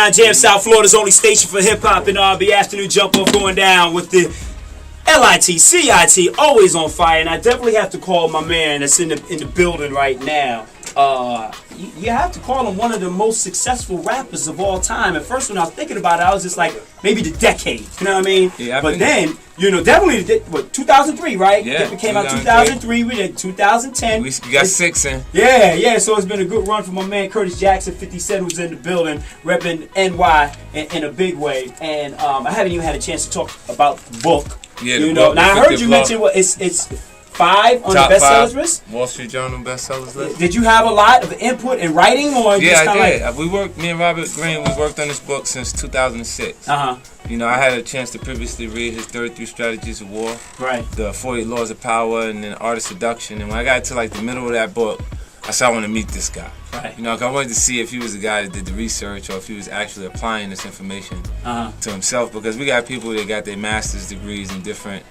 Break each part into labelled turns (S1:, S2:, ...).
S1: 99 Jam, South Florida's only station for hip hop and R&B. Afternoon jump off going down with the LIT, always on fire. And I definitely have to call my man that's in the building right now. You have to call him one of the most successful rappers of all time. At first, when I was thinking about it, I was just like, maybe the decade. You know what I mean?
S2: Yeah,
S1: but then, definitely, 2003, right?
S2: Yeah.
S1: It came out 2003. We did 2010.
S2: We got 6 in.
S1: Yeah. So it's been a good run for my man Curtis Jackson. 50 Cent was in the building, repping NY in a big way. And I haven't even had a chance to talk about the book.
S2: Yeah,
S1: Now I heard you mention it's 5 on
S2: Top
S1: the bestsellers
S2: 5
S1: list.
S2: Wall Street Journal bestsellers list.
S1: Did you have a lot of input in writing, or
S2: Yeah,
S1: just
S2: I did.
S1: like...
S2: Me and Robert Greene, we worked on this book since 2006. I had a chance to previously read his 33 Strategies of War,
S1: right?
S2: The 48 Laws of Power, and then Art of Seduction. And when I got to like the middle of that book, I said I want to meet this guy.
S1: Right.
S2: I wanted to see if he was the guy that did the research or if he was actually applying this information to himself. Because we got people that got their master's degrees in different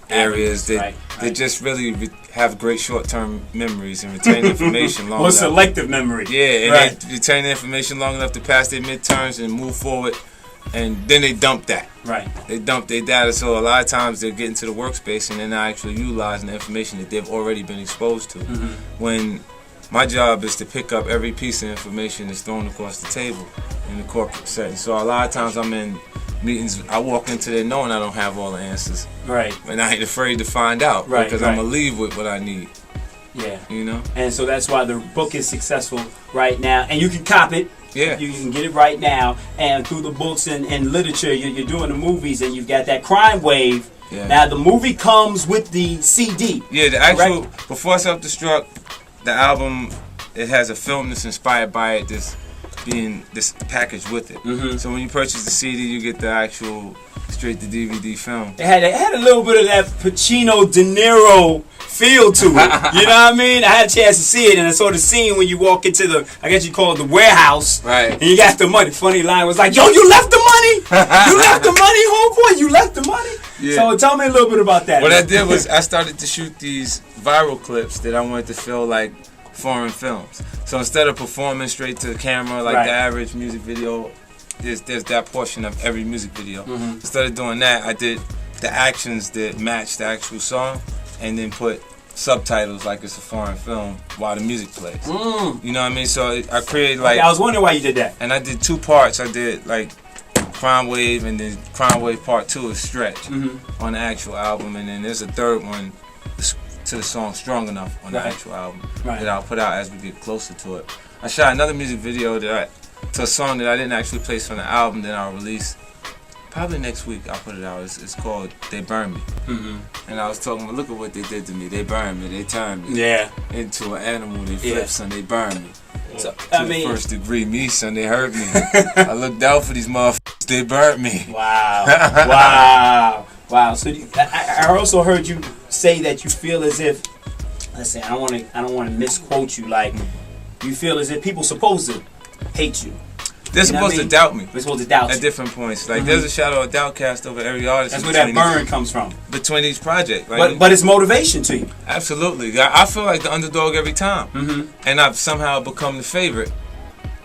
S2: areas that just really have great short-term memories and retain information long enough.
S1: Selective memory.
S2: Yeah, and they retain the information long enough to pass their midterms and move forward, and then they dump that.
S1: Right.
S2: They dump their data, so a lot of times they're getting to the workspace and they're not actually utilizing the information that they've already been exposed to. When my job is to pick up every piece of information that's thrown across the table in the corporate setting. So a lot of times I'm in meetings, I walk into there knowing I don't have all the answers.
S1: Right.
S2: And I ain't afraid to find out.
S1: Right.
S2: Because I'm going to leave with what I need.
S1: Yeah.
S2: And
S1: so that's why the book is successful right now. And you can cop it.
S2: Yeah.
S1: You can get it right now. And through the books and literature, you're doing the movies and you've got that crime wave.
S2: Yeah.
S1: Now the movie comes with the CD.
S2: Yeah, the actual, before Self-Destruct, the album, it has a film that's inspired by it, this package with it. So when you purchase the CD, you get the actual straight to DVD film.
S1: It had a little bit of that Pacino, De Niro feel to it. You know what I mean? I had a chance to see it, and I saw the scene when you walk into the, I guess you call it the warehouse.
S2: Right.
S1: And you got the money. Funny line was like, yo, you left the money? You left the money, homeboy? You left the money?
S2: Yeah.
S1: So tell me a little bit about that.
S2: What I did was I started to shoot these viral clips that I wanted to feel like foreign films. So instead of performing straight to the camera like the average music video, there's that portion of every music video. Instead of doing that, I did the actions that match the actual song and then put subtitles like it's a foreign film while the music plays. You know what I mean? So I created like...
S1: I was wondering why you did that.
S2: And I did 2 parts. I did like Crime Wave and then Crime Wave Part 2 is Stretch on the actual album, and then there's a third one to the song Strong Enough on the actual album that I'll put out as we get closer to it. I shot another music video to a song that I didn't actually place on the album that I'll release probably next week. I'll put it out. It's called They Burn Me. And I was talking about, look at what they did to me. They burned me. They turned me into an animal. They flipped, son. They burned me.
S1: So,
S2: to the first degree, me, son. They hurt me. I looked out for these motherfuckers. They burnt me.
S1: Wow. Wow. So I also heard you say that you feel as if, let's say, I don't want to misquote you. Like, you feel as if people supposed to hate you.
S2: They're supposed to doubt me.
S1: They're supposed to doubt you
S2: at different points. Like there's a shadow of doubt cast over every artist.
S1: That's where that burn comes from.
S2: Between each project, right?
S1: But it's motivation to you.
S2: Absolutely. I feel like the underdog every time, and I've somehow become the favorite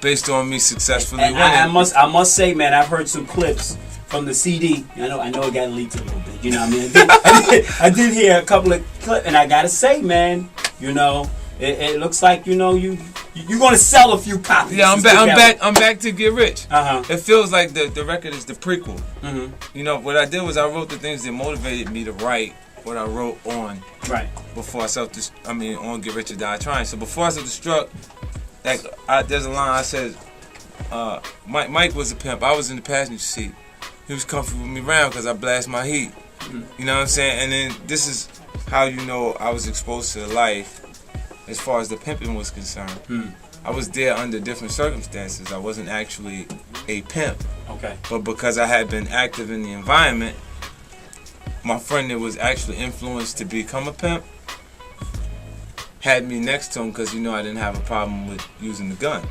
S2: based on me successfully winning.
S1: I must say, man, I've heard some clips from the CD. I know it got leaked a little bit. You know what I mean? I did hear a couple of clips, and I gotta say, man, it looks like you're gonna sell a few copies.
S2: Yeah, I'm back to get rich. It feels like the record is the prequel. What I did was I wrote the things that motivated me to write what I wrote on before on Get Rich or Die Trying. So before I Self-Destruct, there's a line I said, Mike was a pimp. I was in the passenger seat. He was comfortable with me around because I blast my heat. You know what I'm saying? And then this is how I was exposed to life as far as the pimping was concerned. I was there under different circumstances. I wasn't actually a pimp.
S1: Okay.
S2: But because I had been active in the environment, my friend that was actually influenced to become a pimp had me next to him because I didn't have a problem with using the gun.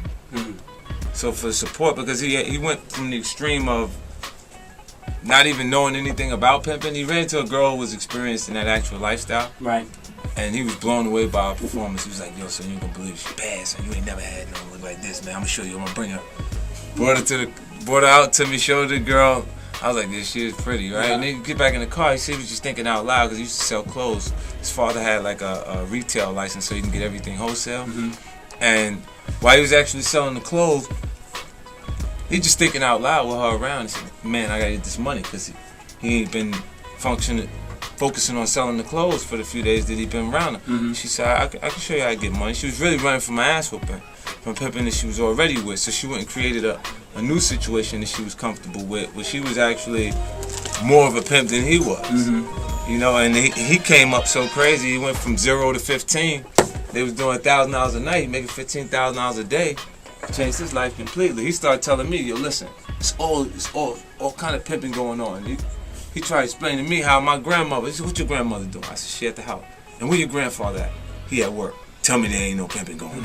S2: So for support, because he went from the extreme of not even knowing anything about pimping, he ran into a girl who was experienced in that actual lifestyle.
S1: Right.
S2: And he was blown away by her performance. He was like, yo, son, you ain't gonna believe she bad, son. You ain't never had no look like this, man. I'm gonna show you. I'm gonna bring her. brought her out to me, showed the girl. I was like, this shit is pretty, right? And then you get back in the car, you see he was just thinking out loud because he used to sell clothes. His father had like a retail license so he can get everything wholesale. And while he was actually selling the clothes, he just thinking out loud with her around. He said, man, I gotta get this money because he ain't been focusing on selling the clothes for the few days that he been around her. She said, I can show you how to get money. She was really running from my ass whooping, from pimping that she was already with. So she went and created a new situation that she was comfortable with, where she was actually more of a pimp than he was. You know, and he came up so crazy. He went from 0 to 15. They was doing $1,000 a night, making $15,000 a day. Changed his life completely. He started telling me, yo, listen, it's all kind of pimping going on. He tried to explain to me how my grandmother. He said, what your grandmother doing? I said, she at the house. And where your grandfather at? He at work. Tell me there ain't no pimping going on.